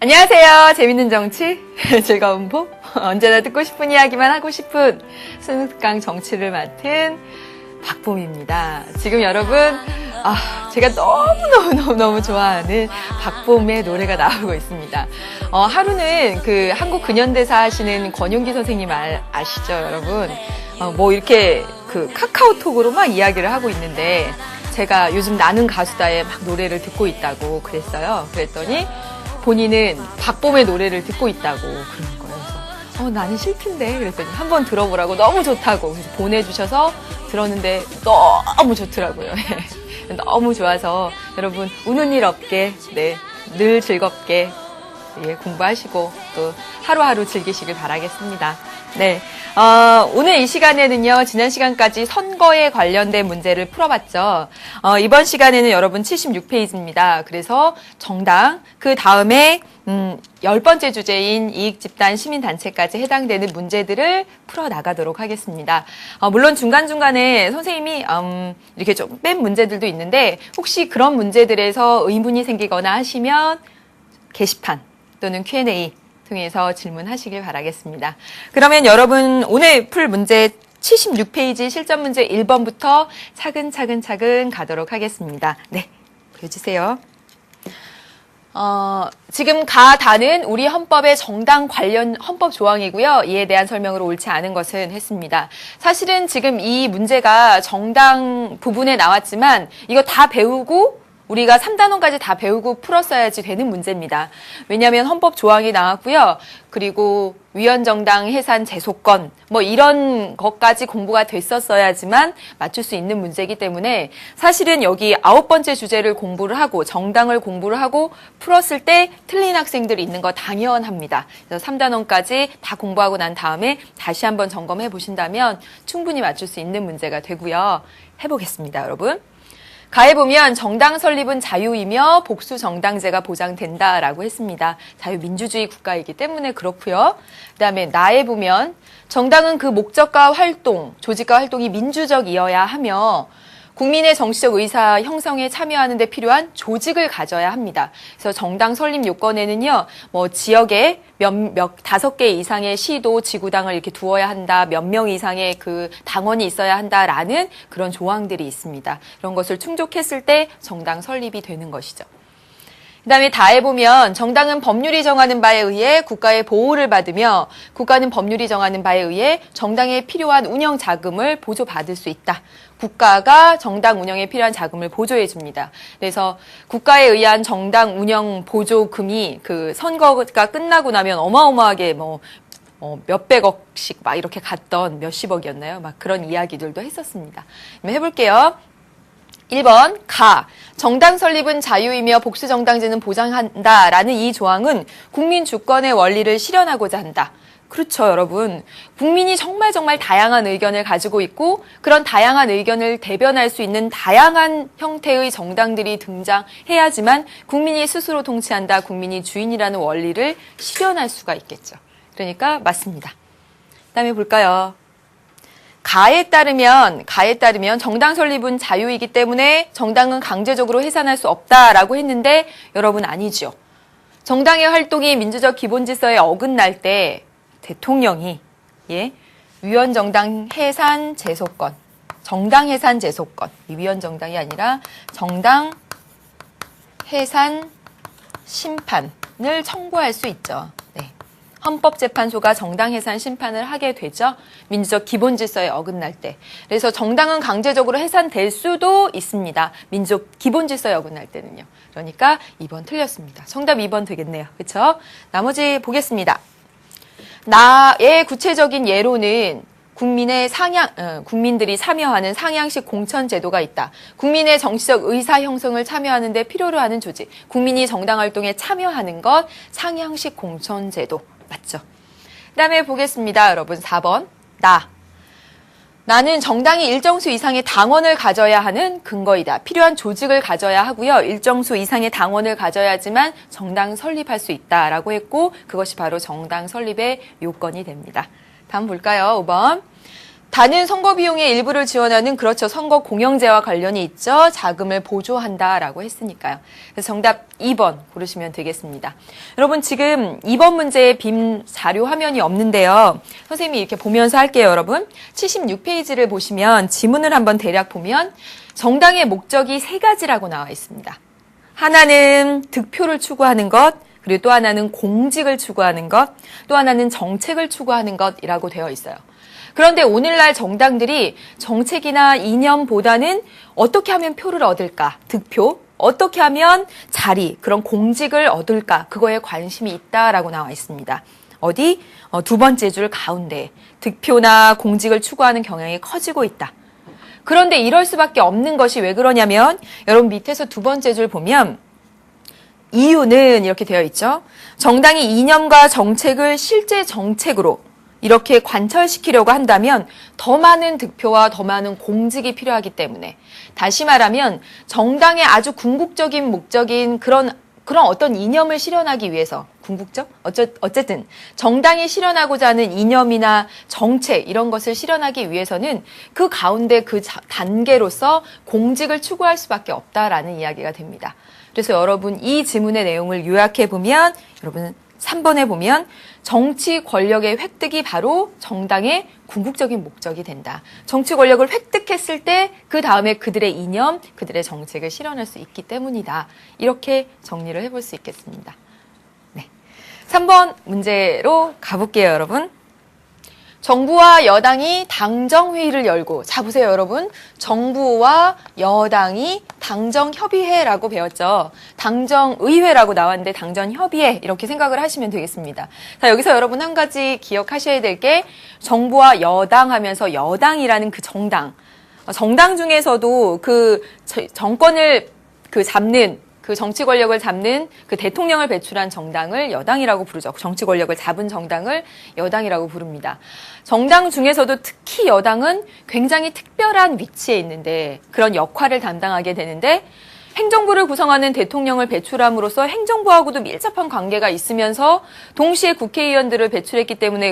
안녕하세요. 재밌는 정치, 즐거운 봄, 언제나 듣고 싶은 이야기만 하고 싶은 순강 정치를 맡은 박봄입니다. 지금 여러분, 제가 너무 좋아하는 박봄의 노래가 나오고 있습니다. 하루는 그 한국 근현대사 하시는 권용기 선생님 아시죠, 여러분? 이렇게 그 카카오톡으로 막 이야기를 하고 있는데, 제가 요즘 나는 가수다에 막 노래를 듣고 있다고 그랬어요. 그랬더니, 본인은 박봄의 노래를 듣고 있다고 그러는 거예요. 그래서 나는 싫던데 그랬더니 한번 들어보라고 너무 좋다고 그래서 보내주셔서 들었는데 너무 좋더라고요. 너무 좋아서 여러분 우는 일 없게 늘 즐겁게 공부하시고 또 하루하루 즐기시길 바라겠습니다. 오늘 이 시간에는요, 지난 시간까지 선거에 관련된 문제를 풀어봤죠. 이번 시간에는 여러분 76페이지입니다. 그래서 정당, 그 다음에, 10번째 주제인 이익집단 시민단체까지 해당되는 문제들을 풀어나가도록 하겠습니다. 물론 중간중간에 선생님이, 이렇게 좀 뺀 문제들도 있는데, 혹시 그런 문제들에서 의문이 생기거나 하시면, 게시판 또는 Q&A, 통해서 질문하시길 바라겠습니다. 그러면 여러분 오늘 풀 문제 76페이지 실전 문제 1번부터 차근차근 가도록 하겠습니다. 네, 보여주세요. 지금 다는 우리 헌법의 정당 관련 헌법 조항이고요. 이에 대한 설명으로 옳지 않은 것은 했습니다. 사실은 지금 이 문제가 정당 부분에 나왔지만 이거 다 배우고 우리가 3단원까지 다 배우고 풀었어야지 되는 문제입니다. 왜냐하면 헌법 조항이 나왔고요. 그리고 위헌정당 해산 제소권 이런 것까지 공부가 됐었어야지만 맞출 수 있는 문제이기 때문에 사실은 여기 9번째 주제를 공부를 하고 정당을 공부를 하고 풀었을 때 틀린 학생들이 있는 거 당연합니다. 그래서 3단원까지 다 공부하고 난 다음에 다시 한번 점검해 보신다면 충분히 맞출 수 있는 문제가 되고요. 해보겠습니다, 여러분. 가에 보면 정당 설립은 자유이며 복수 정당제가 보장된다라고 했습니다. 자유민주주의 국가이기 때문에 그렇고요. 그다음에 나에 보면 정당은 그 목적과 활동, 조직과 활동이 민주적이어야 하며 국민의 정치적 의사 형성에 참여하는 데 필요한 조직을 가져야 합니다. 그래서 정당 설립 요건에는요, 지역에 몇 5개 이상의 시도, 지구당을 이렇게 두어야 한다, 몇 명 이상의 그 당원이 있어야 한다라는 그런 조항들이 있습니다. 이런 것을 충족했을 때 정당 설립이 되는 것이죠. 그다음에 다에 보면 정당은 법률이 정하는 바에 의해 국가의 보호를 받으며 국가는 법률이 정하는 바에 의해 정당에 필요한 운영 자금을 보조받을 수 있다. 국가가 정당 운영에 필요한 자금을 보조해 줍니다. 그래서 국가에 의한 정당 운영 보조금이 그 선거가 끝나고 나면 어마어마하게 몇백억씩 막 이렇게 갔던 몇십억이었나요? 막 그런 이야기들도 했었습니다. 해볼게요. 1번 정당 설립은 자유이며 복수정당제는 보장한다라는 이 조항은 국민 주권의 원리를 실현하고자 한다. 그렇죠, 여러분. 국민이 정말 다양한 의견을 가지고 있고 그런 다양한 의견을 대변할 수 있는 다양한 형태의 정당들이 등장해야지만 국민이 스스로 통치한다, 국민이 주인이라는 원리를 실현할 수가 있겠죠. 그러니까 맞습니다. 그다음에 볼까요? 가에 따르면 정당 설립은 자유이기 때문에 정당은 강제적으로 해산할 수 없다라고 했는데 여러분 아니죠. 정당의 활동이 민주적 기본 질서에 어긋날 때 대통령이 위헌정당 해산 제소권, 정당 해산 제소권, 위헌정당이 아니라 정당 해산 심판을 청구할 수 있죠. 헌법재판소가 정당 해산 심판을 하게 되죠. 민주적 기본 질서에 어긋날 때. 그래서 정당은 강제적으로 해산될 수도 있습니다. 민주적 기본 질서에 어긋날 때는요. 그러니까 2번 틀렸습니다. 정답 2번 되겠네요. 그렇죠? 나머지 보겠습니다. 나의 구체적인 예로는 국민들이 참여하는 상향식 공천제도가 있다. 국민의 정치적 의사 형성을 참여하는 데 필요로 하는 조직. 국민이 정당 활동에 참여하는 것, 상향식 공천제도. 맞죠? 그다음에 보겠습니다, 여러분. 4번. 나는 정당이 일정수 이상의 당원을 가져야 하는 근거이다. 필요한 조직을 가져야 하고요. 일정수 이상의 당원을 가져야지만 정당 설립할 수 있다라고 했고 그것이 바로 정당 설립의 요건이 됩니다. 다음 볼까요? 5번. 다는 선거 비용의 일부를 지원하는 그렇죠. 선거 공영제와 관련이 있죠. 자금을 보조한다라고 했으니까요. 그래서 정답 2번 고르시면 되겠습니다. 여러분 지금 2번 문제의 빔 자료 화면이 없는데요. 선생님이 이렇게 보면서 할게요, 여러분. 76페이지를 보시면 지문을 한번 대략 보면 정당의 목적이 세 가지라고 나와 있습니다. 하나는 득표를 추구하는 것, 그리고 또 하나는 공직을 추구하는 것, 또 하나는 정책을 추구하는 것이라고 되어 있어요. 그런데 오늘날 정당들이 정책이나 이념보다는 어떻게 하면 표를 얻을까, 득표, 어떻게 하면 자리, 그런 공직을 얻을까, 그거에 관심이 있다라고 나와 있습니다. 어디? 두 번째 줄 가운데 득표나 공직을 추구하는 경향이 커지고 있다. 그런데 이럴 수밖에 없는 것이 왜 그러냐면 여러분 밑에서 두 번째 줄 보면 이유는 이렇게 되어 있죠. 정당이 이념과 정책을 실제 정책으로 이렇게 관철시키려고 한다면 더 많은 득표와 더 많은 공직이 필요하기 때문에, 다시 말하면 정당의 아주 궁극적인 목적인 그런 어떤 이념을 실현하기 위해서, 궁극적? 어쨌든 정당이 실현하고자 하는 이념이나 정책 이런 것을 실현하기 위해서는 그 가운데 그 단계로서 공직을 추구할 수밖에 없다라는 이야기가 됩니다. 그래서 여러분 이 지문의 내용을 요약해 보면 여러분 3번에 보면 정치 권력의 획득이 바로 정당의 궁극적인 목적이 된다. 정치 권력을 획득했을 때 그 다음에 그들의 이념, 그들의 정책을 실현할 수 있기 때문이다. 이렇게 정리를 해볼 수 있겠습니다. 네, 3번 문제로 가볼게요, 여러분. 정부와 여당이 당정회의를 열고, 자 보세요 여러분, 정부와 여당이 당정협의회라고 배웠죠. 당정의회라고 나왔는데 당정협의회 이렇게 생각을 하시면 되겠습니다. 자, 여기서 여러분 한 가지 기억하셔야 될 게 정부와 여당 하면서 여당이라는 그 정당 중에서도 그 정권을 잡는 그 정치 권력을 잡는 그 대통령을 배출한 정당을 여당이라고 부르죠. 정치 권력을 잡은 정당을 여당이라고 부릅니다. 정당 중에서도 특히 여당은 굉장히 특별한 위치에 있는데 그런 역할을 담당하게 되는데 행정부를 구성하는 대통령을 배출함으로써 행정부하고도 밀접한 관계가 있으면서 동시에 국회의원들을 배출했기 때문에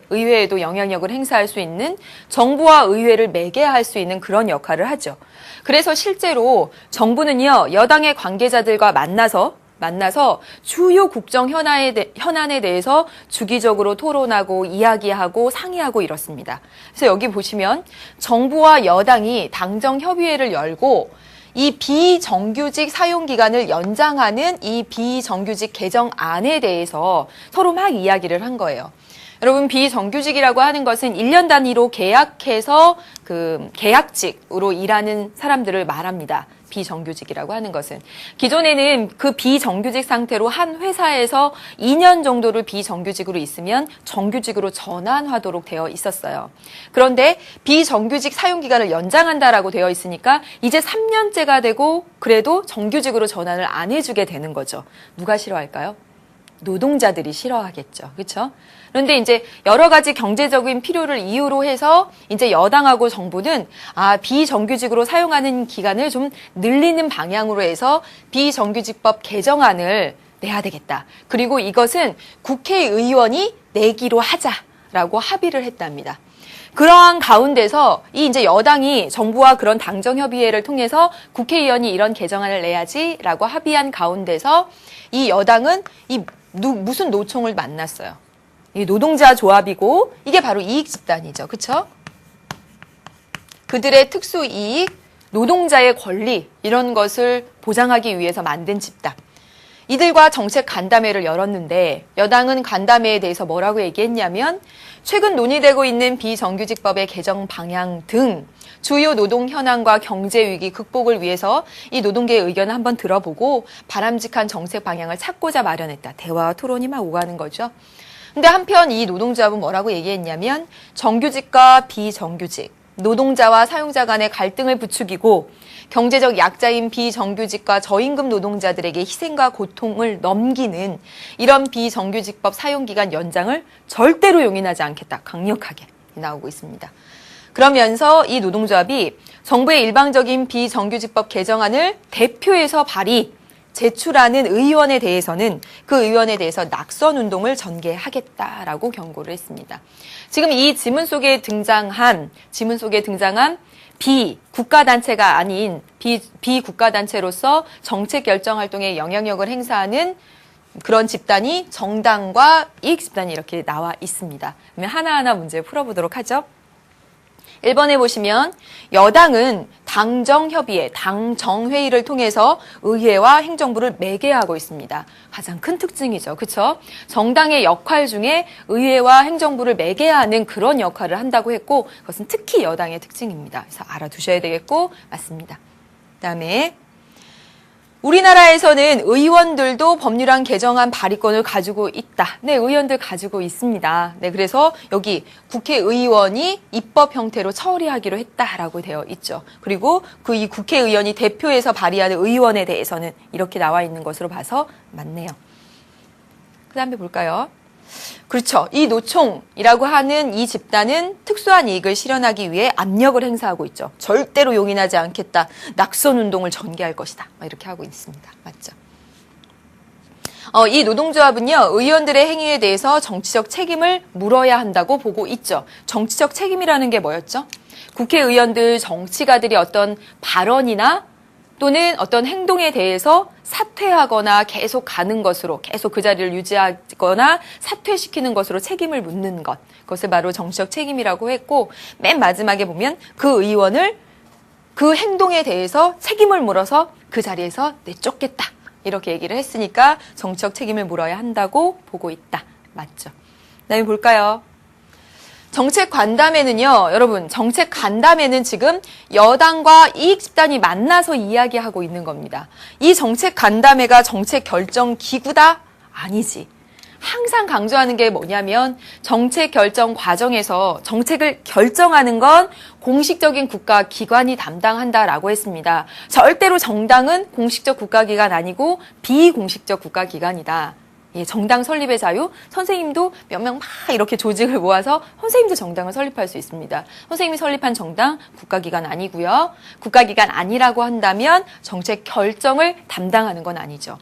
의회에도 영향력을 행사할 수 있는 정부와 의회를 매개할 수 있는 그런 역할을 하죠. 그래서 실제로 정부는요, 여당의 관계자들과 만나서 주요 국정 현안에 대해서 주기적으로 토론하고 이야기하고 상의하고 이렇습니다. 그래서 여기 보시면 정부와 여당이 당정협의회를 열고 이 비정규직 사용기간을 연장하는 이 비정규직 개정안에 대해서 서로 막 이야기를 한 거예요. 여러분 비정규직이라고 하는 것은 1년 단위로 계약해서 그 계약직으로 일하는 사람들을 말합니다. 비정규직이라고 하는 것은 기존에는 그 비정규직 상태로 한 회사에서 2년 정도를 비정규직으로 있으면 정규직으로 전환하도록 되어 있었어요. 그런데 비정규직 사용기간을 연장한다라고 되어 있으니까 이제 3년째가 되고 그래도 정규직으로 전환을 안 해주게 되는 거죠. 누가 싫어할까요? 노동자들이 싫어하겠죠. 그렇죠? 그런데 이제 여러 가지 경제적인 필요를 이유로 해서 이제 여당하고 정부는 비정규직으로 사용하는 기간을 좀 늘리는 방향으로 해서 비정규직법 개정안을 내야 되겠다. 그리고 이것은 국회의원이 내기로 하자라고 합의를 했답니다. 그러한 가운데서 이제 여당이 정부와 그런 당정협의회를 통해서 국회의원이 이런 개정안을 내야지라고 합의한 가운데서 이 여당은 무슨 노총을 만났어요. 이 노동자 조합이고 이게 바로 이익 집단이죠. 그렇죠? 그들의 특수 이익, 노동자의 권리 이런 것을 보장하기 위해서 만든 집단. 이들과 정책 간담회를 열었는데 여당은 간담회에 대해서 뭐라고 얘기했냐면 최근 논의되고 있는 비정규직법의 개정 방향 등 주요 노동 현황과 경제 위기 극복을 위해서 이 노동계의 의견을 한번 들어보고 바람직한 정책 방향을 찾고자 마련했다. 대화와 토론이 막 오가는 거죠. 근데 한편 이 노동조합은 뭐라고 얘기했냐면 정규직과 비정규직, 노동자와 사용자 간의 갈등을 부추기고 경제적 약자인 비정규직과 저임금 노동자들에게 희생과 고통을 넘기는 이런 비정규직법 사용기간 연장을 절대로 용인하지 않겠다. 강력하게 나오고 있습니다. 그러면서 이 노동조합이 정부의 일방적인 비정규직법 개정안을 대표해서 발의, 제출하는 의원에 대해서는 그 의원에 대해서 낙선 운동을 전개하겠다라고 경고를 했습니다. 지금 이 지문 속에 등장한 비국가단체가 아닌 비국가단체로서 정책 결정 활동에 영향력을 행사하는 그런 집단이 정당과 이익집단이 이렇게 나와 있습니다. 그러면 하나하나 문제 풀어보도록 하죠. 1번에 보시면 여당은 당정협의회, 당정회의를 통해서 의회와 행정부를 매개하고 있습니다. 가장 큰 특징이죠. 그렇죠? 정당의 역할 중에 의회와 행정부를 매개하는 그런 역할을 한다고 했고 그것은 특히 여당의 특징입니다. 그래서 알아두셔야 되겠고 맞습니다. 그다음에 우리나라에서는 의원들도 법률안 개정안 발의권을 가지고 있다. 네, 의원들 가지고 있습니다. 네, 그래서 여기 국회의원이 입법 형태로 처리하기로 했다라고 되어 있죠. 그리고 이 국회의원이 대표해서 발의하는 의원에 대해서는 이렇게 나와 있는 것으로 봐서 맞네요. 그 다음에 볼까요? 그렇죠. 이 노총이라고 하는 이 집단은 특수한 이익을 실현하기 위해 압력을 행사하고 있죠. 절대로 용인하지 않겠다. 낙선 운동을 전개할 것이다. 이렇게 하고 있습니다. 맞죠? 이 노동조합은요, 의원들의 행위에 대해서 정치적 책임을 물어야 한다고 보고 있죠. 정치적 책임이라는 게 뭐였죠? 국회의원들, 정치가들이 어떤 발언이나 또는 어떤 행동에 대해서 사퇴하거나 계속 가는 것으로 계속 그 자리를 유지하거나 사퇴시키는 것으로 책임을 묻는 것. 그것을 바로 정치적 책임이라고 했고 맨 마지막에 보면 그 의원을 그 행동에 대해서 책임을 물어서 그 자리에서 내쫓겠다. 이렇게 얘기를 했으니까 정치적 책임을 물어야 한다고 보고 있다. 맞죠? 그다음에 볼까요? 정책 간담회는요, 여러분, 정책 간담회는 지금 여당과 이익집단이 만나서 이야기하고 있는 겁니다. 이 정책 간담회가 정책 결정 기구다? 아니지. 항상 강조하는 게 뭐냐면 정책 결정 과정에서 정책을 결정하는 건 공식적인 국가기관이 담당한다라고 했습니다. 절대로 정당은 공식적 국가기관 아니고 비공식적 국가기관이다. 예, 정당 설립의 자유, 선생님도 몇 명 막 이렇게 조직을 모아서 선생님도 정당을 설립할 수 있습니다. 선생님이 설립한 정당 국가기관 아니고요. 국가기관 아니라고 한다면 정책 결정을 담당하는 건 아니죠.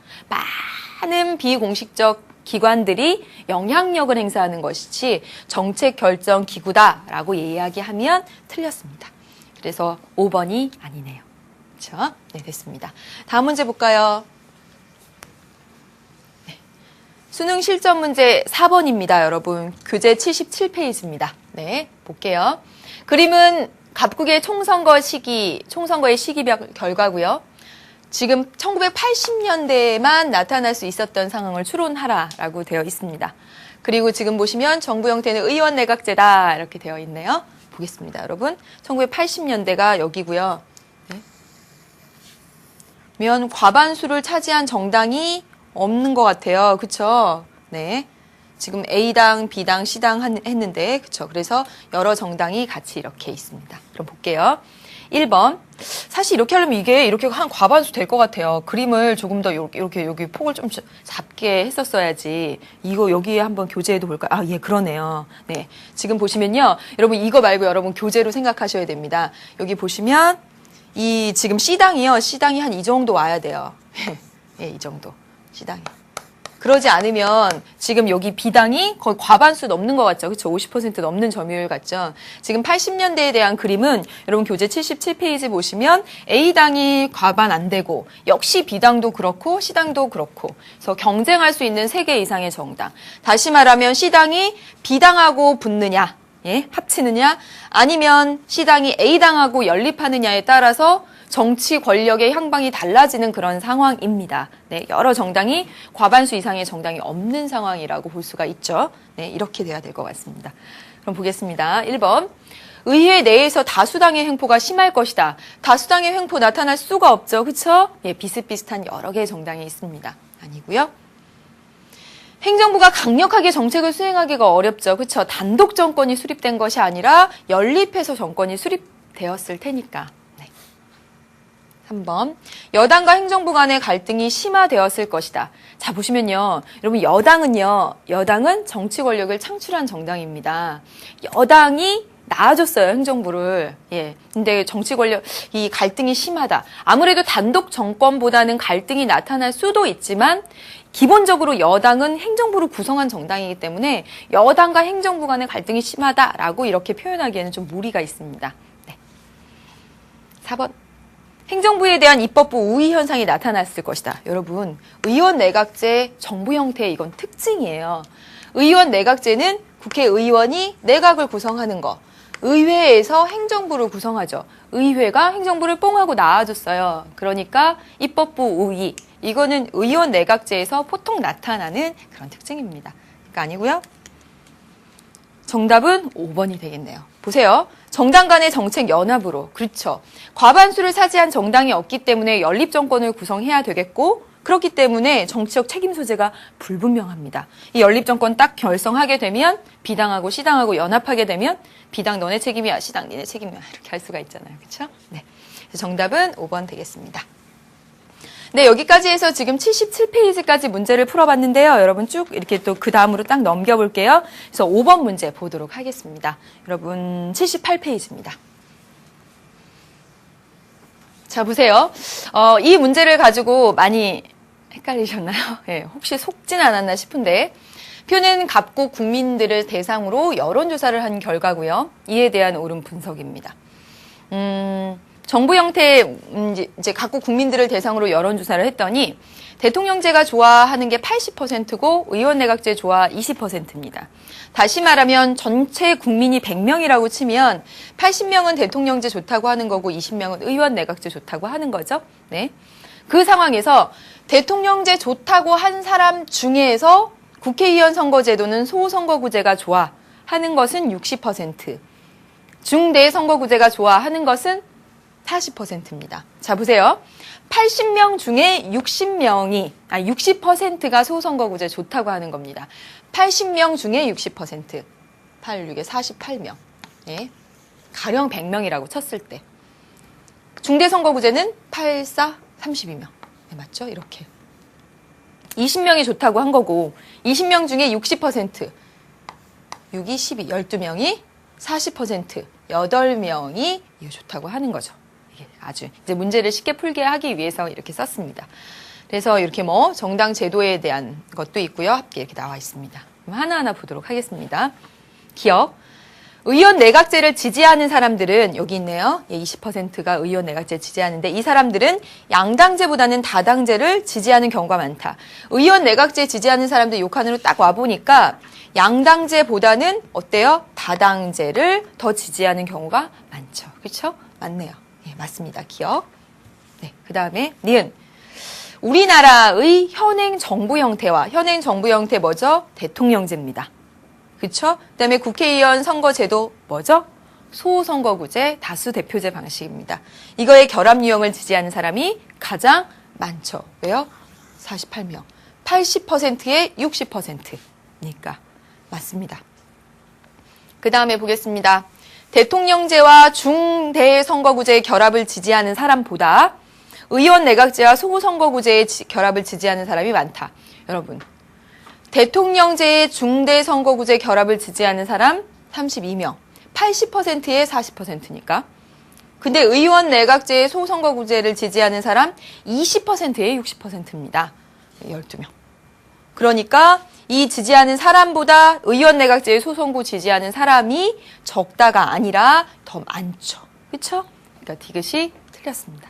많은 비공식적 기관들이 영향력을 행사하는 것이지 정책 결정 기구다라고 이야기하면 틀렸습니다. 그래서 5번이 아니네요. 그렇죠? 네, 됐습니다. 다음 문제 볼까요? 수능 실전 문제 4번입니다, 여러분. 교재 77페이지입니다. 네, 볼게요. 그림은 갑국의 총선거의 시기 결과고요. 지금 1980년대에만 나타날 수 있었던 상황을 추론하라라고 되어 있습니다. 그리고 지금 보시면 정부 형태는 의원 내각제다 이렇게 되어 있네요. 보겠습니다, 여러분. 1980년대가 여기고요. 네. 면 과반수를 차지한 정당이 없는 것 같아요. 그쵸? 네. 지금 A당, B당, C당 했는데, 그쵸? 그래서 여러 정당이 같이 이렇게 있습니다. 그럼 볼게요. 1번. 사실 이렇게 하려면 이게 이렇게 한 과반수 될 것 같아요. 그림을 조금 더 이렇게 여기 폭을 좀 작게 했었어야지. 이거 여기에 한번 교재에도 볼까요? 아, 예, 그러네요. 네. 지금 보시면요. 여러분 이거 말고 여러분 교재로 생각하셔야 됩니다. 여기 보시면 이 지금 C당이요. C당이 한 이 정도 와야 돼요. 예, 이 정도. C당이. 그러지 않으면 지금 여기 B당이 거의 과반수 넘는 것 같죠. 그렇죠? 50% 넘는 점유율 같죠. 지금 80년대에 대한 그림은 여러분 교재 77페이지 보시면 A당이 과반 안 되고 역시 B당도 그렇고 C당도 그렇고 그래서 경쟁할 수 있는 3개 이상의 정당. 다시 말하면 C당이 B당하고 붙느냐, 예? 합치느냐 아니면 C당이 A당하고 연립하느냐에 따라서 정치 권력의 향방이 달라지는 그런 상황입니다. 네, 여러 정당이 과반수 이상의 정당이 없는 상황이라고 볼 수가 있죠. 네, 이렇게 돼야 될 것 같습니다. 그럼 보겠습니다. 1번. 의회 내에서 다수당의 횡포가 심할 것이다. 다수당의 횡포 나타날 수가 없죠. 그렇죠? 예, 비슷비슷한 여러 개의 정당이 있습니다. 아니고요. 행정부가 강력하게 정책을 수행하기가 어렵죠. 그렇죠? 단독 정권이 수립된 것이 아니라 연립해서 정권이 수립되었을 테니까. 3번. 여당과 행정부 간의 갈등이 심화되었을 것이다. 자, 보시면요. 여러분, 여당은 정치 권력을 창출한 정당입니다. 여당이 나아졌어요, 행정부를. 예. 근데 정치 권력, 이 갈등이 심하다. 아무래도 단독 정권보다는 갈등이 나타날 수도 있지만, 기본적으로 여당은 행정부를 구성한 정당이기 때문에 여당과 행정부 간의 갈등이 심하다라고 이렇게 표현하기에는 좀 무리가 있습니다. 네. 4번. 행정부에 대한 입법부 우위 현상이 나타났을 것이다. 여러분, 의원 내각제 정부 형태의 이건 특징이에요. 의원 내각제는 국회의원이 내각을 구성하는 거. 의회에서 행정부를 구성하죠. 의회가 행정부를 뽕하고 나아줬어요. 그러니까 입법부 우위. 이거는 의원 내각제에서 보통 나타나는 그런 특징입니다. 그러니까 아니고요. 정답은 5번이 되겠네요. 보세요. 정당 간의 정책 연합으로. 그렇죠. 과반수를 차지한 정당이 없기 때문에 연립정권을 구성해야 되겠고 그렇기 때문에 정치적 책임 소재가 불분명합니다. 이 연립정권 딱 결성하게 되면 비당하고 시당하고 연합하게 되면 비당 너네 책임이야, 시당 니네 책임이야 이렇게 할 수가 있잖아요. 그렇죠? 네. 정답은 5번 되겠습니다. 네, 여기까지 해서 지금 77페이지까지 문제를 풀어봤는데요. 여러분 쭉 이렇게 또 그 다음으로 딱 넘겨볼게요. 그래서 5번 문제 보도록 하겠습니다. 여러분 78페이지입니다. 자, 보세요. 이 문제를 가지고 많이 헷갈리셨나요? 네, 혹시 속진 않았나 싶은데 표는 각국 국민들을 대상으로 여론조사를 한 결과고요. 이에 대한 옳은 분석입니다. 정부 형태 이제 각국 국민들을 대상으로 여론조사를 했더니 대통령제가 좋아하는 게 80%고 의원 내각제 좋아 20%입니다. 다시 말하면 전체 국민이 100명이라고 치면 80명은 대통령제 좋다고 하는 거고 20명은 의원 내각제 좋다고 하는 거죠. 네. 그 상황에서 대통령제 좋다고 한 사람 중에서 국회의원 선거제도는 소선거구제가 좋아 하는 것은 60%, 중대 선거구제가 좋아 하는 것은 40%입니다. 자, 보세요. 80명 중에 60%가 소선거구제 좋다고 하는 겁니다. 80명 중에 60%. 8, 6에 48명. 예. 가령 100명이라고 쳤을 때. 중대선거구제는 8, 4, 32명. 네, 맞죠? 이렇게. 20명이 좋다고 한 거고, 20명 중에 60%. 6이 12, 12명이 40%, 8명이 좋다고 하는 거죠. 아주 이제 문제를 쉽게 풀게 하기 위해서 이렇게 썼습니다. 그래서 이렇게 뭐 정당 제도에 대한 것도 있고요. 함께 이렇게 나와 있습니다. 그럼 하나하나 보도록 하겠습니다. 기억. 의원 내각제를 지지하는 사람들은 여기 있네요. 20%가 의원 내각제 지지하는데 이 사람들은 양당제보다는 다당제를 지지하는 경우가 많다. 의원 내각제 지지하는 사람들 욕한으로 딱 와보니까 양당제보다는 어때요? 다당제를 더 지지하는 경우가 많죠. 그렇죠? 맞네요. 예, 맞습니다. 기억. 네, 그 다음에 니은. 우리나라의 현행 정부 형태와 현행 정부 형태 뭐죠? 대통령제입니다. 그렇죠? 그다음에 국회의원 선거제도 뭐죠? 소선거구제, 다수대표제 방식입니다. 이거의 결합 유형을 지지하는 사람이 가장 많죠. 왜요? 48명. 80%에 60%니까 맞습니다. 그 다음에 보겠습니다. 대통령제와 중대선거구제의 결합을 지지하는 사람보다 의원 내각제와 소선거구제의 결합을 지지하는 사람이 많다. 여러분, 대통령제의 중대선거구제 결합을 지지하는 사람 32명, 80%에 40%니까. 근데 의원 내각제의 소선거구제를 지지하는 사람 20%에 60%입니다. 12명. 그러니까 이 지지하는 사람보다 의원 내각제의 소선구 지지하는 사람이 적다가 아니라 더 많죠. 그렇죠? 그러니까 디귿이 틀렸습니다.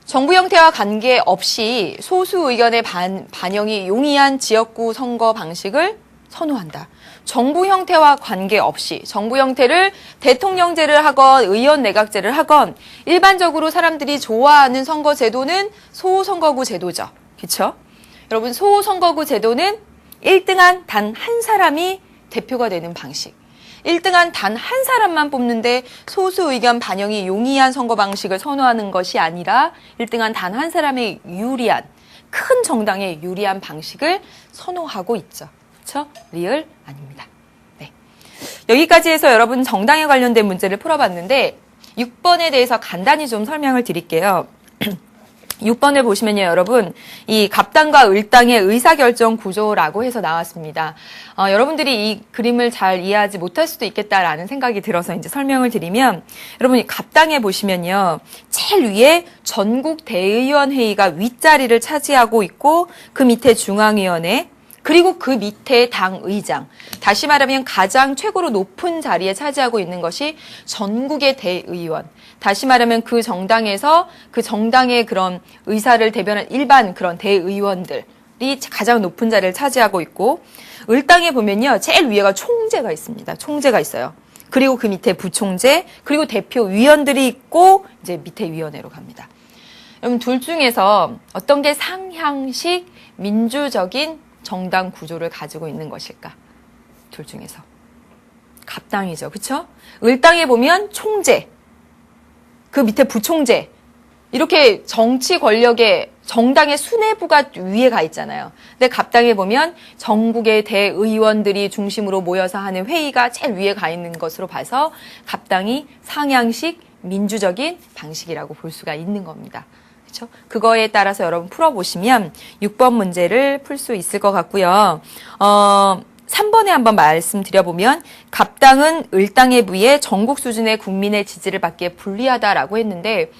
정부 형태와 관계없이 소수 의견의 반영이 용이한 지역구 선거 방식을 선호한다. 정부 형태와 관계없이 정부 형태를 대통령제를 하건 의원 내각제를 하건 일반적으로 사람들이 좋아하는 선거 제도는 소선거구 제도죠. 그렇죠? 여러분, 소선거구 제도는 1등한 단 한 사람이 대표가 되는 방식. 1등한 단 한 사람만 뽑는데 소수 의견 반영이 용이한 선거 방식을 선호하는 것이 아니라 1등한 단 한 사람의 유리한, 큰 정당의 유리한 방식을 선호하고 있죠. 그렇죠? 리을 아닙니다. 네. 여기까지 해서 여러분 정당에 관련된 문제를 풀어봤는데 6번에 대해서 간단히 좀 설명을 드릴게요. 6번을 보시면요, 여러분, 이 갑당과 을당의 의사결정 구조라고 해서 나왔습니다. 여러분들이 이 그림을 잘 이해하지 못할 수도 있겠다라는 생각이 들어서 이제 설명을 드리면, 여러분이 갑당에 보시면요, 제일 위에 전국 대의원 회의가 윗자리를 차지하고 있고, 그 밑에 중앙위원회, 그리고 그 밑에 당 의장. 다시 말하면 가장 최고로 높은 자리에 차지하고 있는 것이 전국의 대의원. 다시 말하면 그 정당에서 그 정당의 그런 의사를 대변한 일반 그런 대의원들이 가장 높은 자리를 차지하고 있고, 을당에 보면요, 제일 위에가 총재가 있습니다. 총재가 있어요. 그리고 그 밑에 부총재, 그리고 대표위원들이 있고, 이제 밑에 위원회로 갑니다. 여러분, 둘 중에서 어떤 게 상향식 민주적인 정당 구조를 가지고 있는 것일까? 둘 중에서. 갑당이죠. 그쵸? 을당에 보면 총재, 그 밑에 부총재, 이렇게 정치 권력의 정당의 수뇌부가 위에 가 있잖아요. 근데 갑당에 보면 전국의 대의원들이 중심으로 모여서 하는 회의가 제일 위에 가 있는 것으로 봐서 갑당이 상향식 민주적인 방식이라고 볼 수가 있는 겁니다. 그렇죠? 그거에 따라서 여러분 풀어보시면 6번 문제를 풀 수 있을 것 같고요. 3번에 한번 말씀드려보면 갑당은 을당에 비해 전국 수준의 국민의 지지를 받기에 불리하다라고 했는데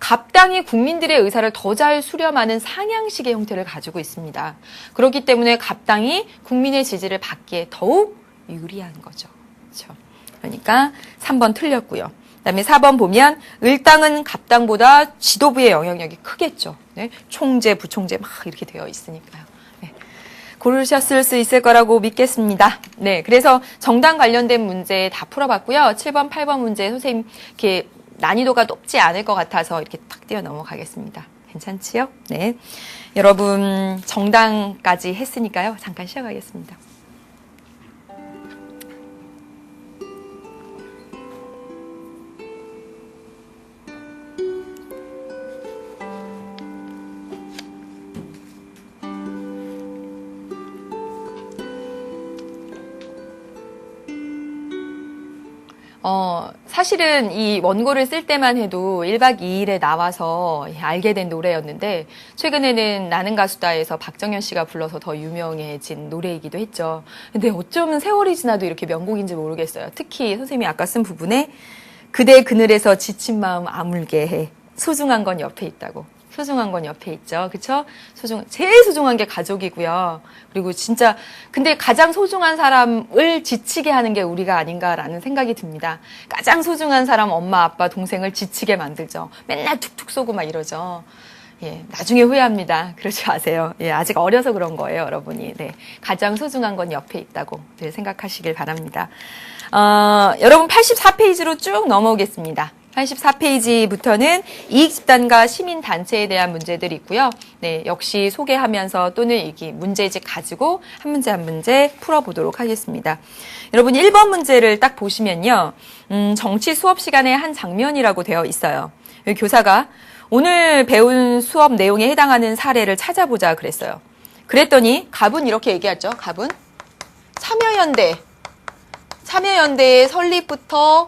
갑당이 국민들의 의사를 더 잘 수렴하는 상향식의 형태를 가지고 있습니다. 그렇기 때문에 갑당이 국민의 지지를 받기에 더욱 유리한 거죠. 그렇죠? 그러니까 3번 틀렸고요. 그다음에 4번 보면 을당은 갑당보다 지도부의 영향력이 크겠죠. 네? 총재, 부총재 막 이렇게 되어 있으니까요. 네. 고르셨을 수 있을 거라고 믿겠습니다. 네, 그래서 정당 관련된 문제 다 풀어봤고요. 7번, 8번 문제 선생님 이렇게 난이도가 높지 않을 것 같아서 이렇게 탁 뛰어 넘어가겠습니다. 괜찮지요? 네, 여러분 정당까지 했으니까요. 잠깐 쉬어가겠습니다. 사실은 이 원고를 쓸 때만 해도 1박 2일에 나와서 알게 된 노래였는데 최근에는 나는 가수다에서 박정현 씨가 불러서 더 유명해진 노래이기도 했죠. 근데 어쩌면 세월이 지나도 이렇게 명곡인지 모르겠어요. 특히 선생님이 아까 쓴 부분에 그대 그늘에서 지친 마음 아물게 해. 소중한 건 옆에 있다고. 소중한 건 옆에 있죠. 그쵸? 제일 소중한 게 가족이고요. 그리고 진짜, 근데 가장 소중한 사람을 지치게 하는 게 우리가 아닌가라는 생각이 듭니다. 가장 소중한 사람, 엄마, 아빠, 동생을 지치게 만들죠. 맨날 툭툭 쏘고 막 이러죠. 예, 나중에 후회합니다. 그러지 마세요. 예, 아직 어려서 그런 거예요, 여러분이. 네. 가장 소중한 건 옆에 있다고 늘 생각하시길 바랍니다. 여러분 84페이지로 쭉 넘어오겠습니다. 84페이지부터는 이익집단과 시민단체에 대한 문제들이 있고요. 네, 역시 소개하면서 또는 이 문제집 가지고 한 문제 한 문제 풀어보도록 하겠습니다. 여러분 1번 문제를 딱 보시면요. 정치 수업 시간의 한 장면이라고 되어 있어요. 여기 교사가 오늘 배운 수업 내용에 해당하는 사례를 찾아보자 그랬어요. 그랬더니 갑은 이렇게 얘기하죠. 갑은 참여연대의 설립부터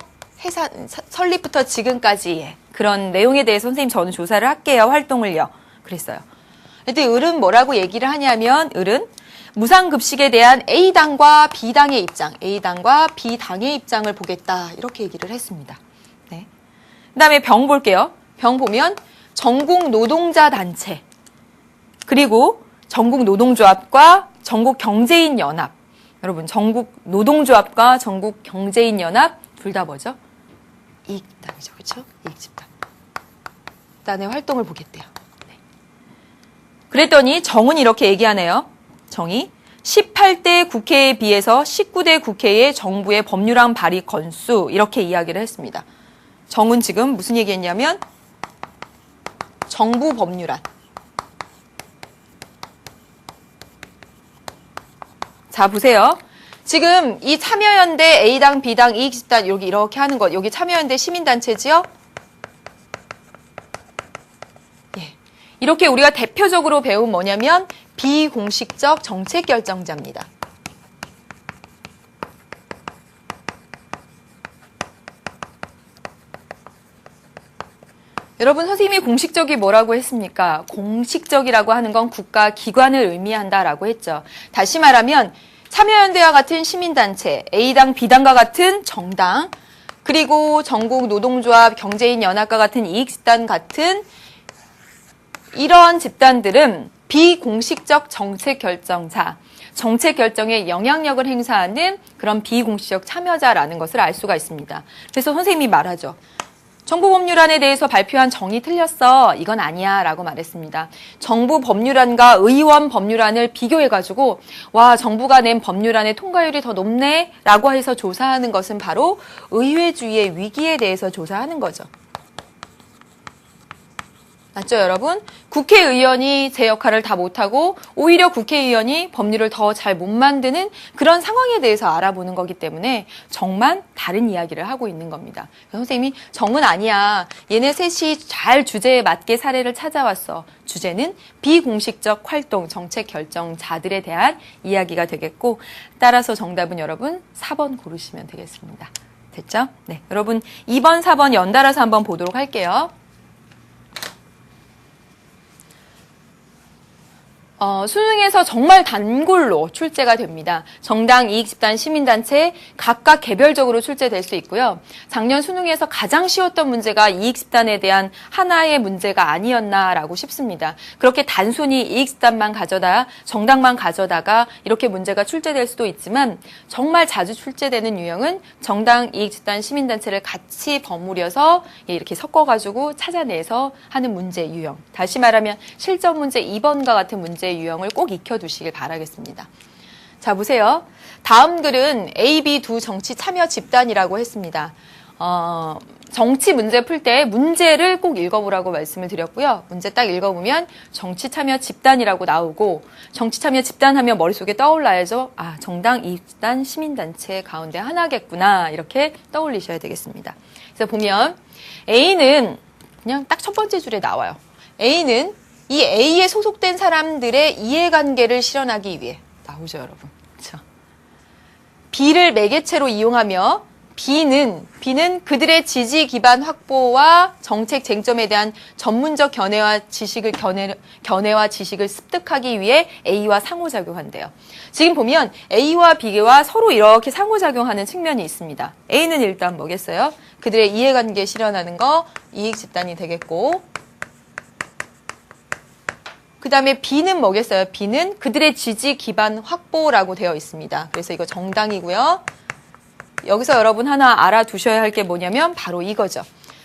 지금까지의 그런 내용에 대해서 선생님 저는 조사를 할게요. 활동을요. 그랬어요. 근데 을은 뭐라고 얘기를 하냐면 을은 무상급식에 대한 A당과 B당의 입장, A당과 B당의 입장을 보겠다. 이렇게 얘기를 했습니다. 네. 그다음에 병 볼게요. 병 보면 전국 노동자 단체 그리고 전국 노동조합과 전국 경제인 연합. 여러분 전국 노동조합과 전국 경제인 연합 둘 다 뭐죠? 이익집단이죠. 그렇죠? 이익집단. 집단의 활동을 보겠대요. 네. 그랬더니 정은 이렇게 얘기하네요. 정이 18대 국회에 비해서 19대 국회의 정부의 법률안 발의 건수 이렇게 이야기를 했습니다. 정은 지금 무슨 얘기했냐면 정부 법률안. 자 보세요. 지금 이 참여연대 A당, B당, 이익집단 여기 이렇게 하는 것. 여기 참여연대 시민단체지요? 예. 이렇게 우리가 대표적으로 배운 뭐냐면 비공식적 정책결정자입니다. 여러분, 선생님이 공식적이 뭐라고 했습니까? 공식적이라고 하는 건 국가 기관을 의미한다라고 했죠. 다시 말하면 참여연대와 같은 시민단체, A당, B당과 같은 정당, 그리고 전국 노동조합, 경제인 연합과 같은 이익집단 같은 이런 집단들은 비공식적 정책 결정자, 정책 결정에 영향력을 행사하는 그런 비공식적 참여자라는 것을 알 수가 있습니다. 그래서 선생님이 말하죠. 정부 법률안에 대해서 발표한 정의 틀렸어. 이건 아니야 라고 말했습니다. 정부 법률안과 의원 법률안을 비교해가지고 와, 정부가 낸 법률안의 통과율이 더 높네 라고 해서 조사하는 것은 바로 의회주의의 위기에 대해서 조사하는 거죠. 맞죠, 여러분? 국회의원이 제 역할을 다 못하고 오히려 국회의원이 법률을 더 잘 못 만드는 그런 상황에 대해서 알아보는 거기 때문에 정만 다른 이야기를 하고 있는 겁니다. 선생님이 정은 아니야. 얘네 셋이 잘 주제에 맞게 사례를 찾아왔어. 주제는 비공식적 활동, 정책 결정자들에 대한 이야기가 되겠고, 따라서 정답은 여러분 4번 고르시면 되겠습니다. 됐죠? 네, 여러분 2번, 4번 연달아서 한번 보도록 할게요. 수능에서 정말 단골로 출제가 됩니다. 정당, 이익집단, 시민단체 각각 개별적으로 출제될 수 있고요. 작년 수능에서 가장 쉬웠던 문제가 이익집단에 대한 하나의 문제가 아니었나라고 싶습니다. 그렇게 단순히 이익집단만 가져다, 정당만 가져다가 이렇게 문제가 출제될 수도 있지만 정말 자주 출제되는 유형은 정당, 이익집단, 시민단체를 같이 버무려서 이렇게 섞어가지고 찾아내서 하는 문제 유형. 다시 말하면 실전 문제 2번과 같은 문제 유형을 꼭 익혀두시길 바라겠습니다. 자, 보세요. 다음 글은 A, B 두 정치 참여 집단이라고 했습니다. 정치 문제 풀 때 문제를 꼭 읽어보라고 말씀을 드렸고요. 문제 딱 읽어보면 정치 참여 집단이라고 나오고, 정치 참여 집단 하면 머릿속에 떠올라야죠. 아, 정당, 이익집단, 시민단체 가운데 하나겠구나. 이렇게 떠올리셔야 되겠습니다. 그래서 보면 A는 그냥 딱 첫 번째 줄에 나와요. A는 이 A에 소속된 사람들의 이해관계를 실현하기 위해 나오죠, 여러분. 그렇죠? B를 매개체로 이용하며 B는 그들의 지지 기반 확보와 정책 쟁점에 대한 전문적 견해와 지식을 습득하기 위해 A와 상호작용한대요. 지금 보면 A와 B와 서로 이렇게 상호작용하는 측면이 있습니다. A는 일단 뭐겠어요? 그들의 이해관계 실현하는 거 이익집단이 되겠고, 그 다음에 B는 뭐겠어요? B는 그들의 지지 기반 확보라고 되어 있습니다. 그래서 이거 정당이고요. 여기서 여러분 하나 알아두셔야 할 게 뭐냐면 바로 이거죠.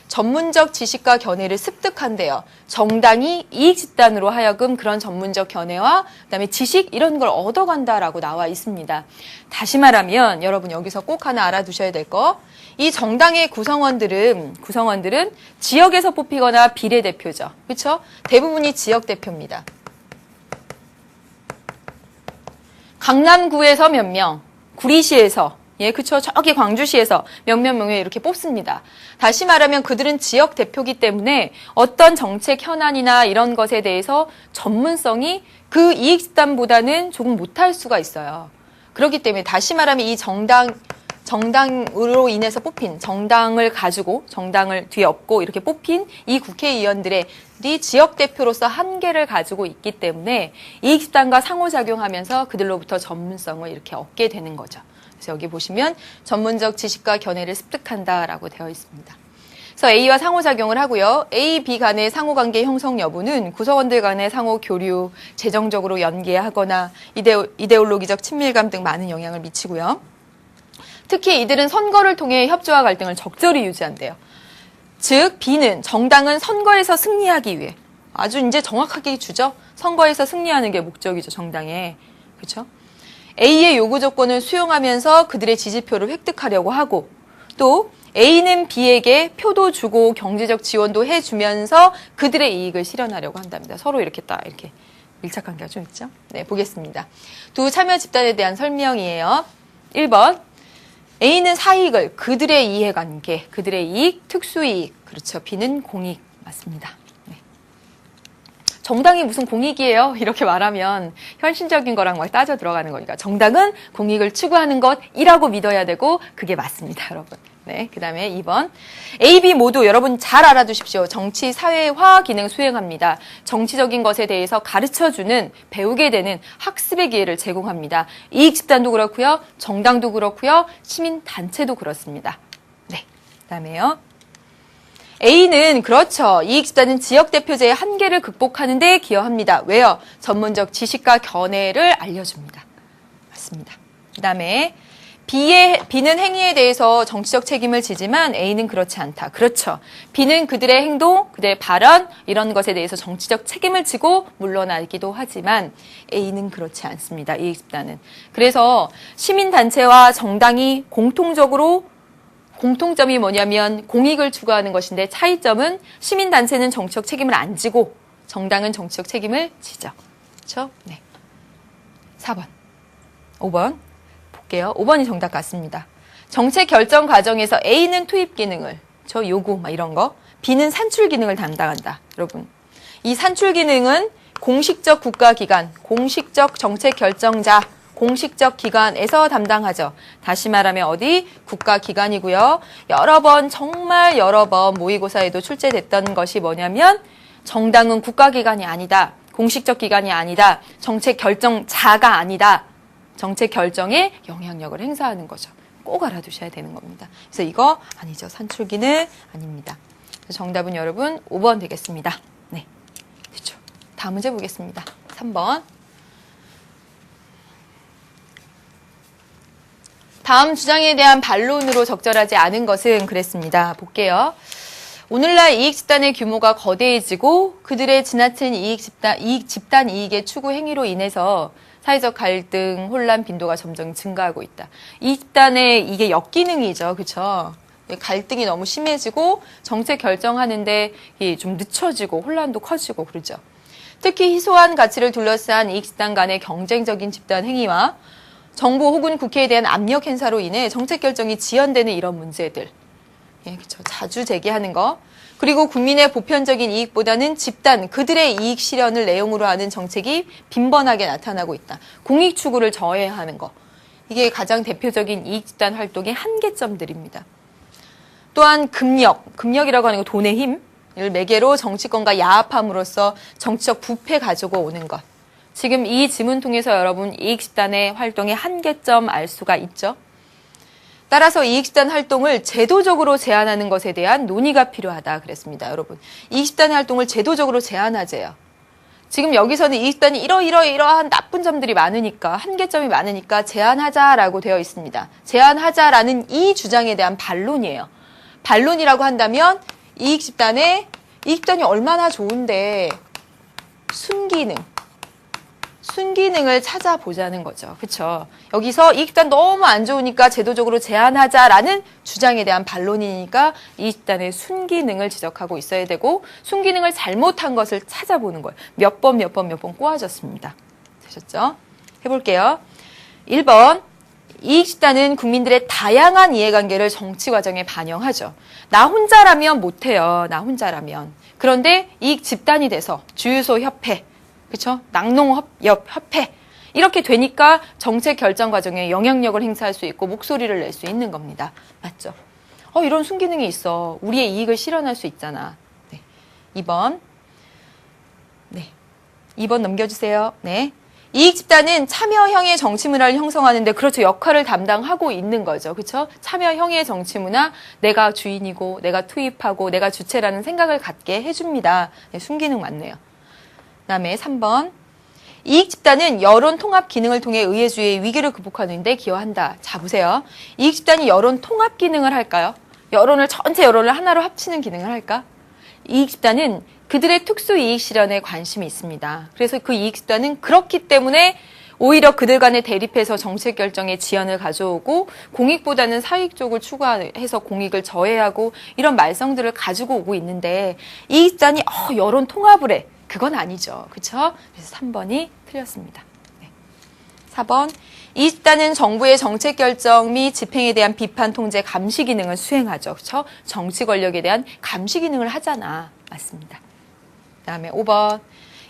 전문적 지식과 견해를 습득한대요. 정당이 이익집단으로 하여금 그런 전문적 견해와 그다음에 지식 이런 걸 얻어간다라고 나와 있습니다. 다시 말하면 여러분 여기서 꼭 하나 알아두셔야 될 거. 이 정당의 구성원들은 지역에서 뽑히거나 비례대표죠. 그렇죠? 대부분이 지역 대표입니다. 강남구에서 몇 명, 구리시에서, 예, 그쵸. 저기 광주시에서 몇몇 명에 이렇게 뽑습니다. 다시 말하면 그들은 지역 대표기 때문에 어떤 정책 현안이나 이런 것에 대해서 전문성이 그 이익집단보다는 조금 못할 수가 있어요. 그렇기 때문에 다시 말하면 이 정당으로 인해서 뽑힌, 정당을 가지고, 정당을 뒤에 업고 이렇게 뽑힌 이 국회의원들의 지역 대표로서 한계를 가지고 있기 때문에 이익집단과 상호작용하면서 그들로부터 전문성을 이렇게 얻게 되는 거죠. 그래서 여기 보시면 전문적 지식과 견해를 습득한다라고 되어 있습니다. 그래서 A와 상호작용을 하고요. A, B 간의 상호관계 형성 여부는 구성원들 간의 상호 교류, 재정적으로 연계하거나 이데올로기적 친밀감 등 많은 영향을 미치고요. 특히 이들은 선거를 통해 협조와 갈등을 적절히 유지한대요. 즉 B는 정당은 선거에서 승리하기 위해 아주 이제 정확하게 주죠. 선거에서 승리하는 게 목적이죠, 정당에. 그렇죠? A의 요구 조건을 수용하면서 그들의 지지표를 획득하려고 하고, 또 A는 B에게 표도 주고 경제적 지원도 해주면서 그들의 이익을 실현하려고 한답니다. 서로 이렇게 딱 이렇게 밀착관계가 좀 있죠. 네, 보겠습니다. 두 참여 집단에 대한 설명이에요. 1번. A는 사익을, 그들의 이해관계, 그들의 이익, 특수이익. 그렇죠. B는 공익. 맞습니다. 네. 정당이 무슨 공익이에요? 이렇게 말하면 현실적인 거랑 막 따져 들어가는 거니까 정당은 공익을 추구하는 것이라고 믿어야 되고 그게 맞습니다, 여러분. 네, 그 다음에 2번. A, B 모두 여러분 잘 알아두십시오. 정치, 사회화 기능 수행합니다. 정치적인 것에 대해서 가르쳐주는, 배우게 되는 학습의 기회를 제공합니다. 이익집단도 그렇고요. 정당도 그렇고요. 시민단체도 그렇습니다. 네, 그 다음에요. A는 그렇죠. 이익집단은 지역대표제의 한계를 극복하는 데 기여합니다. 왜요? 전문적 지식과 견해를 알려줍니다. 맞습니다. 그 다음에 B는 행위에 대해서 정치적 책임을 지지만 A는 그렇지 않다. 그렇죠. B는 그들의 행동, 그들의 발언 이런 것에 대해서 정치적 책임을 지고 물러나기도 하지만 A는 그렇지 않습니다. 이익집단은. 그래서 시민단체와 정당이 공통점이 뭐냐면 공익을 추구하는 것인데 차이점은 시민단체는 정치적 책임을 안 지고 정당은 정치적 책임을 지죠. 그렇죠? 네. 4번. 5번. 5번이 정답 같습니다. 정책 결정 과정에서 A는 투입 기능을, 저 요구 막 이런 거, B는 산출 기능을 담당한다. 여러분, 이 산출 기능은 공식적 국가기관, 공식적 정책 결정자, 공식적 기관에서 담당하죠. 다시 말하면 어디? 국가기관이고요. 정말 여러 번 모의고사에도 출제됐던 것이 뭐냐면 정당은 국가기관이 아니다. 공식적 기관이 아니다. 정책 결정자가 아니다. 정책 결정에 영향력을 행사하는 거죠. 꼭 알아두셔야 되는 겁니다. 그래서 이거 아니죠. 산출기는 아닙니다. 정답은 여러분 5번 되겠습니다. 네, 그렇죠. 다음 문제 보겠습니다. 3번. 다음 주장에 대한 반론으로 적절하지 않은 것은 그랬습니다. 볼게요. 오늘날 이익집단의 규모가 거대해지고 그들의 지나친 집단 이익의 추구 행위로 인해서 사회적 갈등, 혼란 빈도가 점점 증가하고 있다. 이 집단의 이게 역기능이죠. 그렇죠? 갈등이 너무 심해지고 정책 결정하는데 좀 늦춰지고 혼란도 커지고 그러죠. 특히 희소한 가치를 둘러싼 이익집단 간의 경쟁적인 집단 행위와 정부 혹은 국회에 대한 압력 행사로 인해 정책 결정이 지연되는 이런 문제들. 예, 그렇죠. 자주 제기하는 거. 그리고 국민의 보편적인 이익보다는 집단, 그들의 이익 실현을 내용으로 하는 정책이 빈번하게 나타나고 있다. 공익 추구를 저해하는 거. 이게 가장 대표적인 이익집단 활동의 한계점들입니다. 또한 금력이라고 하는 거 돈의 힘을 매개로 정치권과 야합함으로써 정치적 부패 가지고 오는 것. 지금 이 지문 통해서 여러분 이익집단의 활동의 한계점 알 수가 있죠. 따라서 이익집단 활동을 제도적으로 제한하는 것에 대한 논의가 필요하다 그랬습니다. 여러분, 이익집단의 활동을 제도적으로 제한하재요. 지금 여기서는 이익집단이 이러한 나쁜 점들이 많으니까, 한계점이 많으니까 제한하자라고 되어 있습니다. 제한하자라는 이 주장에 대한 반론이에요. 반론이라고 한다면 이익집단이 얼마나 좋은데 순기능을 찾아보자는 거죠. 그렇죠? 여기서 이익집단 너무 안 좋으니까 제도적으로 제한하자라는 주장에 대한 반론이니까 이익집단의 순기능을 지적하고 있어야 되고 순기능을 잘못한 것을 찾아보는 거예요. 몇 번 꼬아졌습니다. 되셨죠? 해볼게요. 1번. 이익집단은 국민들의 다양한 이해관계를 정치 과정에 반영하죠. 나 혼자라면 못해요. 나 혼자라면. 그런데 이익집단이 돼서 주유소 협회, 그렇죠? 낙농협회 이렇게 되니까 정책 결정 과정에 영향력을 행사할 수 있고 목소리를 낼 수 있는 겁니다. 맞죠? 이런 순기능이 있어. 우리의 이익을 실현할 수 있잖아. 네. 2번. 네. 2번 넘겨주세요. 네. 이익집단은 참여형의 정치문화를 형성하는데 그렇죠. 역할을 담당하고 있는 거죠. 그렇죠? 참여형의 정치문화, 내가 주인이고 내가 투입하고 내가 주체라는 생각을 갖게 해줍니다. 네, 순기능 맞네요. 그다음에 3번. 이익집단은 여론 통합 기능을 통해 의회주의의 위기를 극복하는 데 기여한다. 자, 보세요. 이익집단이 여론 통합 기능을 할까요? 전체 여론을 하나로 합치는 기능을 할까? 이익집단은 그들의 특수 이익 실현에 관심이 있습니다. 그래서 그 이익집단은 그렇기 때문에 오히려 그들 간에 대립해서 정책 결정에 지연을 가져오고 공익보다는 사익 쪽을 추구해서 공익을 저해하고 이런 말썽들을 가지고 오고 있는데 이익집단이 여론 통합을 해. 그건 아니죠. 그렇죠? 그래서 3번이 틀렸습니다. 네. 4번. 이 집단은 정부의 정책 결정 및 집행에 대한 비판, 통제, 감시 기능을 수행하죠. 그렇죠? 정치 권력에 대한 감시 기능을 하잖아. 맞습니다. 그다음에 5번.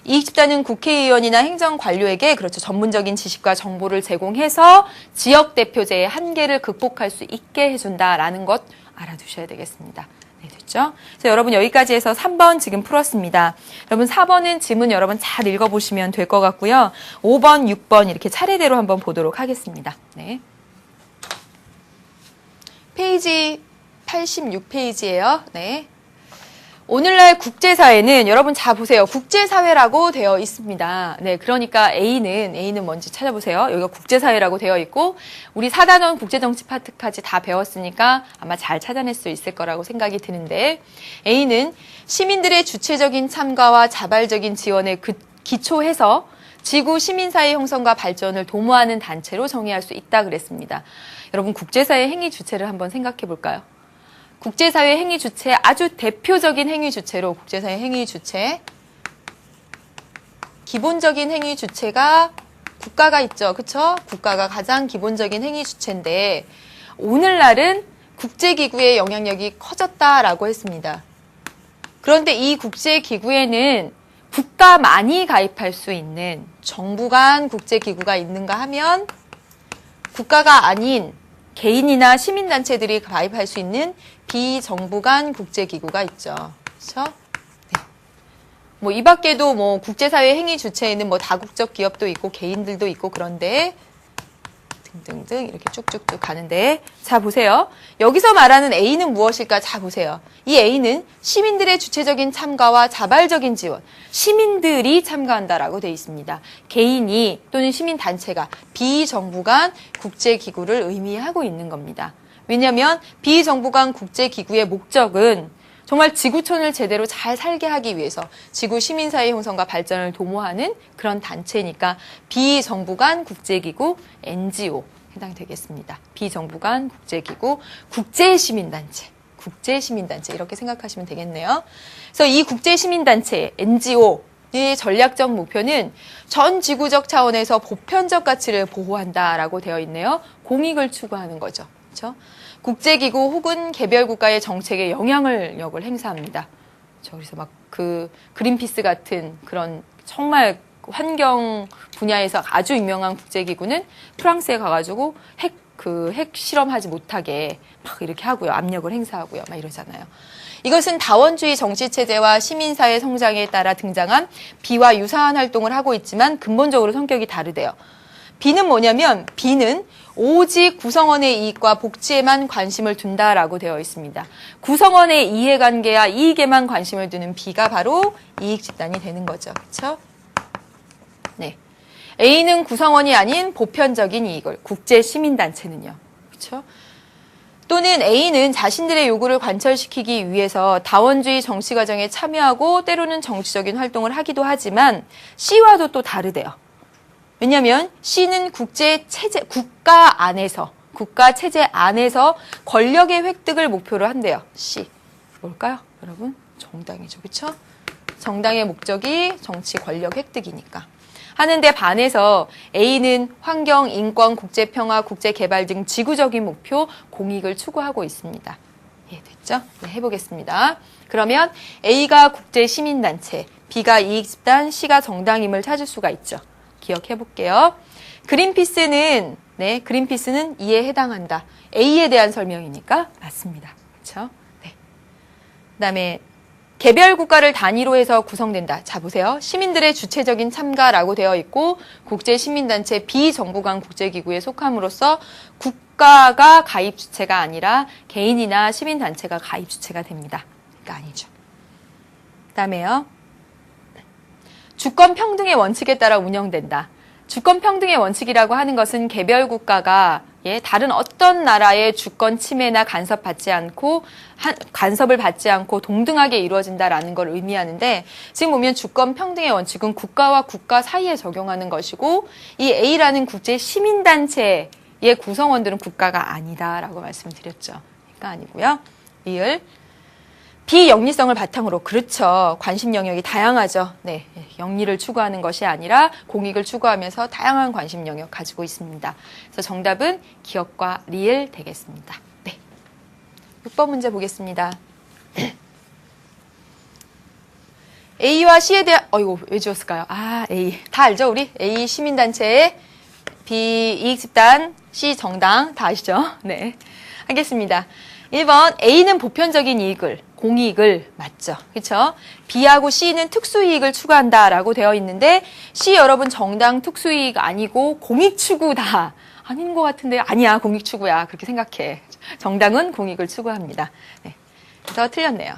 이익집단은 국회의원이나 행정관료에게 그렇죠. 전문적인 지식과 정보를 제공해서 지역대표제의 한계를 극복할 수 있게 해준다라는 것 알아두셔야 되겠습니다. 네, 됐죠? 그래서 여러분 여기까지 해서 3번 지금 풀었습니다. 여러분 4번은 지문 여러분 잘 읽어보시면 될 것 같고요. 5번, 6번 이렇게 차례대로 한번 보도록 하겠습니다. 네. 페이지 86페이지예요. 네. 오늘날 국제사회는 여러분 자 보세요. 국제사회라고 되어 있습니다. 네, 그러니까 A는 뭔지 찾아보세요. 여기가 국제사회라고 되어 있고 우리 4단원 국제정치 파트까지 다 배웠으니까 아마 잘 찾아낼 수 있을 거라고 생각이 드는데 A는 시민들의 주체적인 참가와 자발적인 지원에 기초해서 지구 시민사회 형성과 발전을 도모하는 단체로 정의할 수 있다 그랬습니다. 여러분 국제사회 행위 주체를 한번 생각해 볼까요? 국제사회 행위 주체, 아주 대표적인 행위 주체로 국제사회 행위 주체, 기본적인 행위 주체가 국가가 있죠. 그쵸? 국가가 가장 기본적인 행위 주체인데 오늘날은 국제기구의 영향력이 커졌다라고 했습니다. 그런데 이 국제기구에는 국가만이 가입할 수 있는 정부 간 국제기구가 있는가 하면 국가가 아닌 개인이나 시민단체들이 가입할 수 있는 비정부 간 국제기구가 있죠. 그렇죠? 네. 뭐 이 밖에도 뭐 국제사회 행위 주체에는 뭐 다국적 기업도 있고 개인들도 있고 그런데 등등등 이렇게 쭉쭉쭉 가는데 자 보세요. 여기서 말하는 A는 무엇일까? 자 보세요. 이 A는 시민들의 주체적인 참가와 자발적인 지원, 시민들이 참가한다라고 되어 있습니다. 개인이 또는 시민단체가 비정부 간 국제기구를 의미하고 있는 겁니다. 왜냐하면 비정부 간 국제기구의 목적은 정말 지구촌을 제대로 잘 살게 하기 위해서 지구 시민사회 형성과 발전을 도모하는 그런 단체니까 비정부 간 국제기구 NGO 해당되겠습니다. 비정부 간 국제기구 국제시민단체 이렇게 생각하시면 되겠네요. 그래서 이 국제시민단체 NGO의 전략적 목표는 전 지구적 차원에서 보편적 가치를 보호한다라고 되어 있네요. 공익을 추구하는 거죠. 그렇죠? 국제기구 혹은 개별 국가의 정책에 영향력을 행사합니다. 그래서 막 그 그린피스 같은 그런 정말 환경 분야에서 아주 유명한 국제기구는 프랑스에 가가지고 핵 실험하지 못하게 막 이렇게 하고요. 압력을 행사하고요. 막 이러잖아요. 이것은 다원주의 정치체제와 시민사회 성장에 따라 등장한 B와 유사한 활동을 하고 있지만 근본적으로 성격이 다르대요. B는 뭐냐면 B는 오직 구성원의 이익과 복지에만 관심을 둔다라고 되어 있습니다. 구성원의 이해관계와 이익에만 관심을 두는 B가 바로 이익집단이 되는 거죠. 그렇죠? 네. A는 구성원이 아닌 보편적인 이익을, 국제시민단체는요. 그렇죠? 또는 A는 자신들의 요구를 관철시키기 위해서 다원주의 정치 과정에 참여하고 때로는 정치적인 활동을 하기도 하지만 C와도 또 다르대요. 왜냐하면 C는 국가 체제 안에서 권력의 획득을 목표로 한대요. C. 뭘까요? 여러분? 정당이죠. 그렇죠? 정당의 목적이 정치 권력 획득이니까. 하는데 반해서 A는 환경, 인권, 국제평화, 국제개발 등 지구적인 목표, 공익을 추구하고 있습니다. 이해됐죠? 네, 해보겠습니다. 그러면 A가 국제시민단체, B가 이익집단, C가 정당임을 찾을 수가 있죠. 기억해 볼게요. 그린피스는 이에 해당한다. A에 대한 설명이니까 맞습니다. 그렇죠? 네. 그다음에 개별 국가를 단위로 해서 구성된다. 자 보세요. 시민들의 주체적인 참가라고 되어 있고 국제시민단체 비정부 간 국제기구에 속함으로써 국가가 가입 주체가 아니라 개인이나 시민단체가 가입 주체가 됩니다. 그러니까 아니죠. 그다음에요. 주권 평등의 원칙에 따라 운영된다. 주권 평등의 원칙이라고 하는 것은 개별 국가가 다른 어떤 나라의 주권 침해나 간섭을 받지 않고 동등하게 이루어진다라는 걸 의미하는데 지금 보면 주권 평등의 원칙은 국가와 국가 사이에 적용하는 것이고 이 A라는 국제 시민단체의 구성원들은 국가가 아니다라고 말씀드렸죠. 그러니까 아니고요. 리을 비영리성을 바탕으로 그렇죠. 관심 영역이 다양하죠. 네, 영리를 추구하는 것이 아니라 공익을 추구하면서 다양한 관심 영역 가지고 있습니다. 그래서 정답은 기억과 리을 되겠습니다. 네, 6번 문제 보겠습니다. A와 C에 대한, 이거 왜 지웠을까요? A. 다 알죠, 우리? A 시민단체, B 이익집단, C 정당. 다 아시죠? 네. 하겠습니다. 1번, A는 보편적인 이익을, 공이익을, 맞죠? 그쵸? B하고 C는 특수이익을 추구한다라고 되어 있는데, C 여러분 정당 특수이익 아니고 공익 추구다. 아닌 것 같은데, 아니야, 공익 추구야. 그렇게 생각해. 정당은 공익을 추구합니다. 네. 그래서 틀렸네요.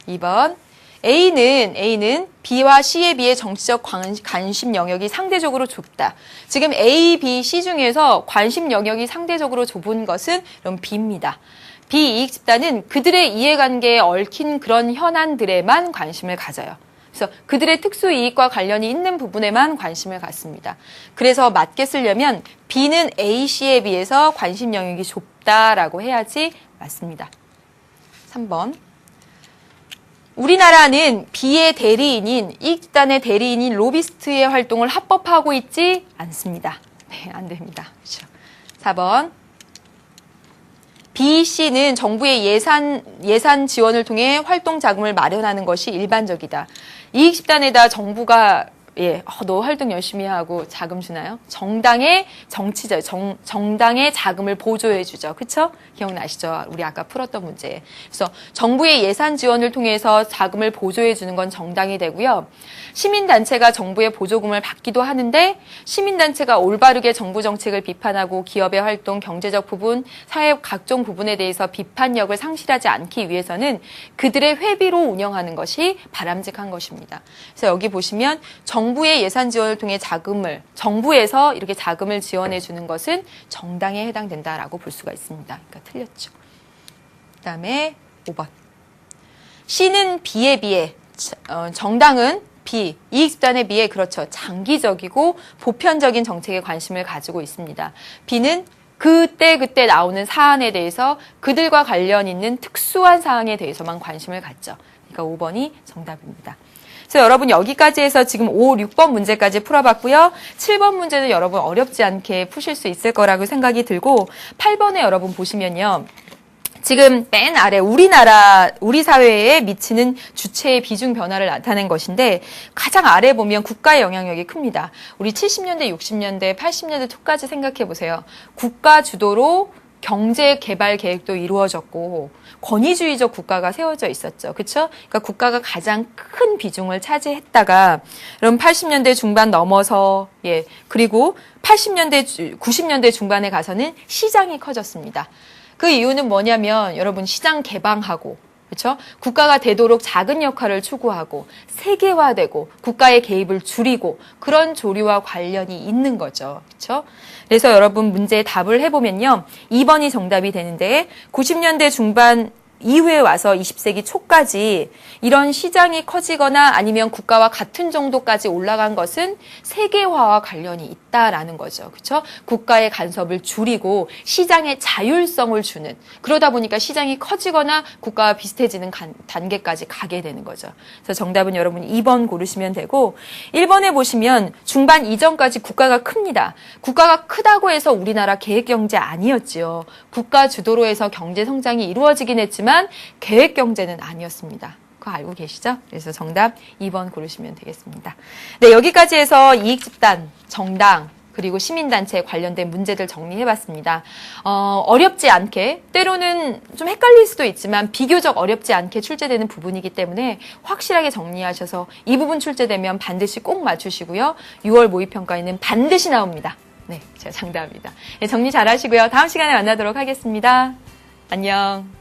2번. A는 B와 C에 비해 정치적 관심 영역이 상대적으로 좁다. 지금 A, B, C 중에서 관심 영역이 상대적으로 좁은 것은 그럼 B입니다. B 이익 집단은 그들의 이해관계에 얽힌 그런 현안들에만 관심을 가져요. 그래서 그들의 특수 이익과 관련이 있는 부분에만 관심을 갖습니다. 그래서 맞게 쓰려면 B는 A, C에 비해서 관심 영역이 좁다라고 해야지 맞습니다. 3번. 우리나라는 B의 대리인인 이익집단의 대리인인 로비스트의 활동을 합법화하고 있지 않습니다. 네, 안 됩니다. 그렇죠. 4번. B, C는 정부의 예산 지원을 통해 활동 자금을 마련하는 것이 일반적이다. 이익집단에다 정부가 너 활동 열심히 하고 자금 주나요? 정당의 정당의 자금을 보조해 주죠. 그쵸? 기억나시죠? 우리 아까 풀었던 문제. 그래서 정부의 예산 지원을 통해서 자금을 보조해 주는 건 정당이 되고요. 시민단체가 정부의 보조금을 받기도 하는데 시민단체가 올바르게 정부 정책을 비판하고 기업의 활동, 경제적 부분, 사회 각종 부분에 대해서 비판력을 상실하지 않기 위해서는 그들의 회비로 운영하는 것이 바람직한 것입니다. 그래서 여기 보시면 정부의 예산 지원을 통해 정부에서 이렇게 자금을 지원해 주는 것은 정당에 해당된다라고 볼 수가 있습니다. 그러니까 틀렸죠. 그다음에 5번. C는 B에 비해, 정당은 B, 이익집단에 비해 그렇죠. 장기적이고 보편적인 정책에 관심을 가지고 있습니다. B는 그때 나오는 사안에 대해서 그들과 관련 있는 특수한 사항에 대해서만 관심을 갖죠. 그러니까 5번이 정답입니다. 그래서 여러분 여기까지 해서 지금 5, 6번 문제까지 풀어봤고요. 7번 문제는 여러분 어렵지 않게 푸실 수 있을 거라고 생각이 들고 8번에 여러분 보시면요. 지금 맨 아래 우리 사회에 미치는 주체의 비중 변화를 나타낸 것인데 가장 아래 보면 국가의 영향력이 큽니다. 우리 70년대, 60년대, 80년대 초까지 생각해 보세요. 국가 주도로 경제 개발 계획도 이루어졌고 권위주의적 국가가 세워져 있었죠. 그렇죠? 그러니까 국가가 가장 큰 비중을 차지했다가 그럼 80년대 중반 넘어서 그리고 90년대 중반에 가서는 시장이 커졌습니다. 그 이유는 뭐냐면 여러분 시장 개방하고 그렇죠? 국가가 되도록 작은 역할을 추구하고 세계화되고 국가의 개입을 줄이고 그런 조류와 관련이 있는 거죠. 그렇죠? 그래서 여러분 문제의 답을 해보면요. 2번이 정답이 되는데 90년대 중반 이후에 와서 20세기 초까지 이런 시장이 커지거나 아니면 국가와 같은 정도까지 올라간 것은 세계화와 관련이 있다라는 거죠. 그렇죠? 국가의 간섭을 줄이고 시장의 자율성을 주는 그러다 보니까 시장이 커지거나 국가와 비슷해지는 단계까지 가게 되는 거죠. 그래서 정답은 여러분 2번 고르시면 되고 1번에 보시면 중반 이전까지 국가가 큽니다. 국가가 크다고 해서 우리나라 계획경제 아니었지요. 국가 주도로 해서 경제 성장이 이루어지긴 했지만 계획 경제는 아니었습니다. 그거 알고 계시죠? 그래서 정답 2번 고르시면 되겠습니다. 네, 여기까지 해서 이익집단, 정당, 그리고 시민단체 관련된 문제들 정리해봤습니다. 어렵지 않게, 때로는 좀 헷갈릴 수도 있지만 비교적 어렵지 않게 출제되는 부분이기 때문에 확실하게 정리하셔서 이 부분 출제되면 반드시 꼭 맞추시고요. 6월 모의평가에는 반드시 나옵니다. 네, 제가 장담합니다. 네, 정리 잘 하시고요. 다음 시간에 만나도록 하겠습니다. 안녕.